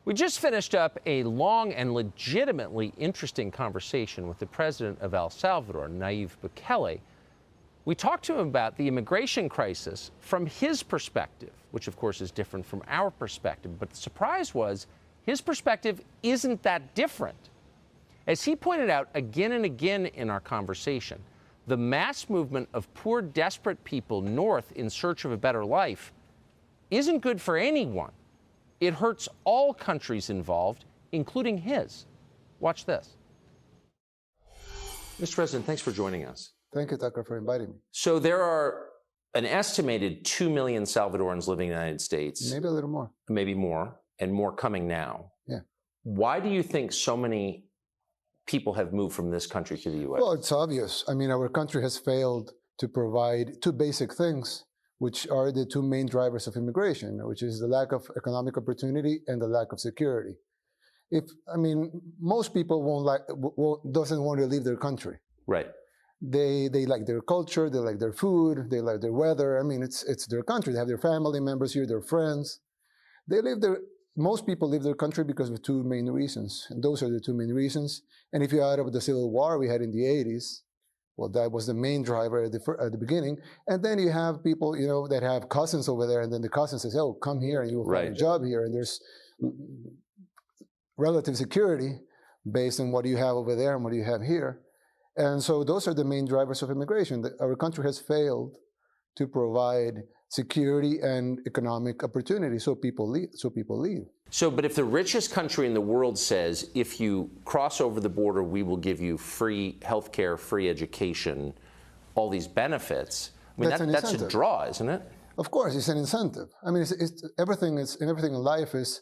We just finished up a long and legitimately interesting conversation with the president of El Salvador, Nayib Bukele. We talked to him about the immigration crisis from his perspective, which of course is different from our perspective. But the surprise was his perspective isn't that different. As he pointed out again and again in our conversation, the mass movement of poor, desperate people north in search of a better life isn't good for anyone. It hurts all countries involved, including his. Watch this. Mr. President, thanks for joining us. Thank you, Tucker, for inviting me. So there are an estimated 2 million Salvadorans living in the United States. Maybe a little more. Maybe more, and more coming now. Yeah. Why do you think so many people have moved from this country to the U.S.? Well, it's obvious. I mean, our country has failed to provide two basic things, which are the two main drivers of immigration, which is the lack of economic opportunity and the lack of security. Most people doesn't want to leave their country. Right. They like their culture, they like their food, they like their weather. I mean, it's their country. They have their family members here, their friends. Most people leave their country because of two main reasons, and those are the two main reasons. And if you add up the civil war we had in the 80s, well, that was the main driver at the beginning. And then you have people, that have cousins over there, and then the cousin says, oh, come here and you'll find a job here. And there's relative security based on what you have over there and what you have here. And so those are the main drivers of immigration. Our country has failed to provide security and economic opportunity, so people leave. But if the richest country in the world says, if you cross over the border, we will give you free healthcare, free education, all these benefits, I mean, that's a draw, isn't it? Of course, it's an incentive. I mean, everything in life is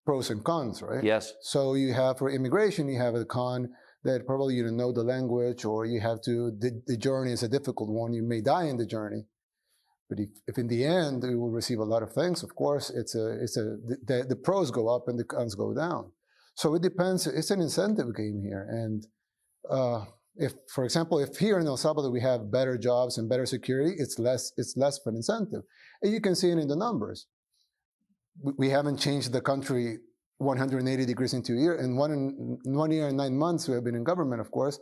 pros and cons, right? Yes. So you have, for immigration, you have a con that probably you don't know the language, or you have to, the journey is a difficult one. You may die in the journey. But if in the end you will receive a lot of things, of course, the pros go up and the cons go down. So it depends. It's an incentive game here. And for example, if here in El Salvador we have better jobs and better security, it's less of an incentive. And you can see it in the numbers. We haven't changed the country 180 degrees in 2 years. In 1 year and 9 months, we have been in government, of course.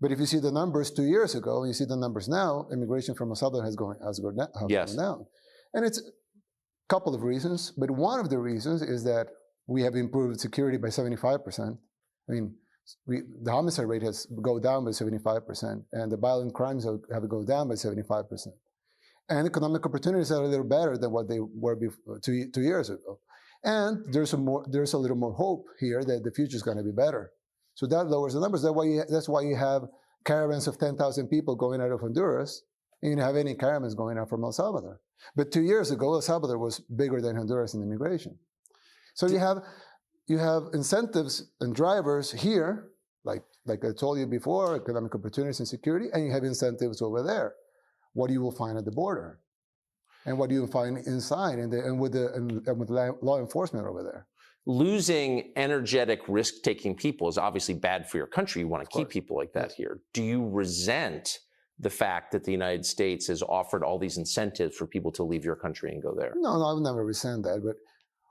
But if you see the numbers 2 years ago, and you see the numbers now, immigration from El Salvador has gone down. And it's a couple of reasons, but one of the reasons is that we have improved security by 75%. I mean, the homicide rate has gone down by 75%, and the violent crimes have gone down by 75%. And economic opportunities are a little better than what they were before, 2 years ago. And there's a little more hope here that the future is going to be better. So that lowers the numbers. That's why you have caravans of 10,000 people going out of Honduras, and you don't have any caravans going out from El Salvador. But 2 years ago, El Salvador was bigger than Honduras in immigration. So you have incentives and drivers here, like I told you before, economic opportunities and security, and you have incentives over there. What you will find at the border, and what you will find inside, and with law enforcement over there. Losing energetic, risk-taking people is obviously bad for your country. You want to keep people like that here. Do you resent the fact that the United States has offered all these incentives for people to leave your country and go there? No, I would never resent that. But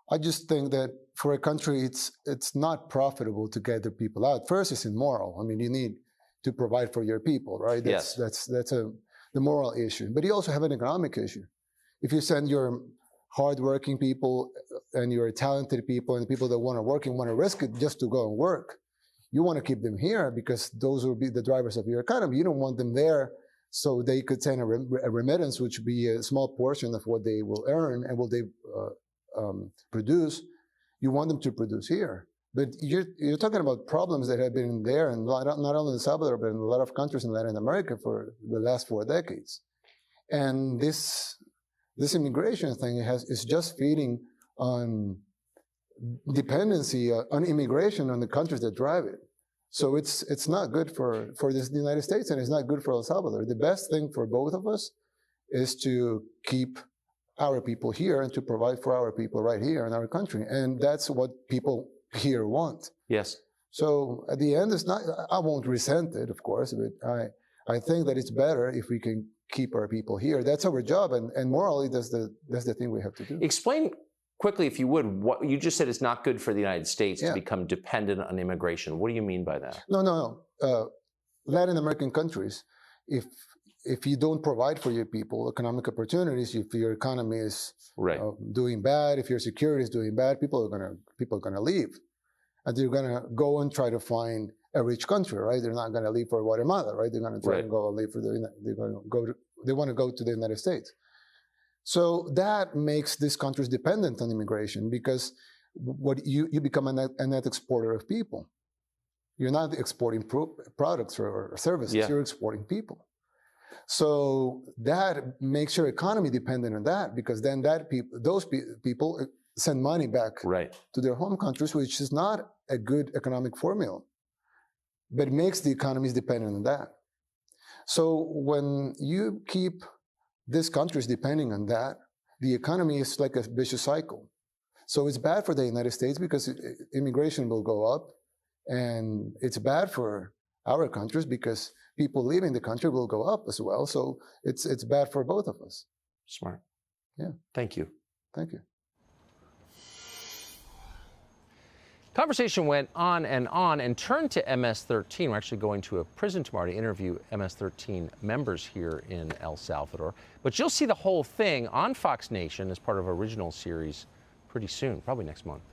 I just think that for a country, it's not profitable to get the people out. First, it's immoral. I mean, you need to provide for your people, right? That's the moral issue. But you also have an economic issue. If you send your hardworking people and your talented people and people that want to work and want to risk it just to go and work, you want to keep them here because those will be the drivers of your economy. You don't want them there so they could send a remittance, which would be a small portion of what they will earn and what they produce. You want them to produce here. But you're talking about problems that have been there, and not only in El Salvador, but in a lot of countries in Latin America for the last 4 decades. And this immigration thing is just feeding on dependency on immigration on the countries that drive it. So it's not good for the United States, and it's not good for El Salvador. The best thing for both of us is to keep our people here and to provide for our people right here in our country. And that's what people here want. Yes. So at the end, I won't resent it, of course, but I think that it's better if we can keep our people here. That's our job, and morally, that's the thing we have to do. Explain quickly, if you would, what you just said is not good for the United States to Yeah. become dependent on immigration. What do you mean by that? No. Latin American countries, if you don't provide for your people economic opportunities, if your economy is Right. Doing bad, if your security is doing bad, people are gonna leave, and they're gonna go and try to find a rich country, right? They're not gonna leave for Guatemala, right? They're gonna try Right. to go and leave for they want to go to the United States. So that makes these countries dependent on immigration, because what you become a net exporter of people. You're not exporting products or services. Yeah. You're exporting people. So that makes your economy dependent on that, because then those people send money back Right. to their home countries, which is not a good economic formula, but it makes the economies dependent on that. So when you keep these countries depending on that, the economy is like a vicious cycle. So it's bad for the United States because immigration will go up, and it's bad for our countries because people leaving the country will go up as well. So it's bad for both of us. Smart. Yeah. Thank you. Thank you. Conversation went on and turned to MS-13. We're actually going to a prison tomorrow to interview MS-13 members here in El Salvador. But you'll see the whole thing on Fox Nation as part of an original series pretty soon, probably next month.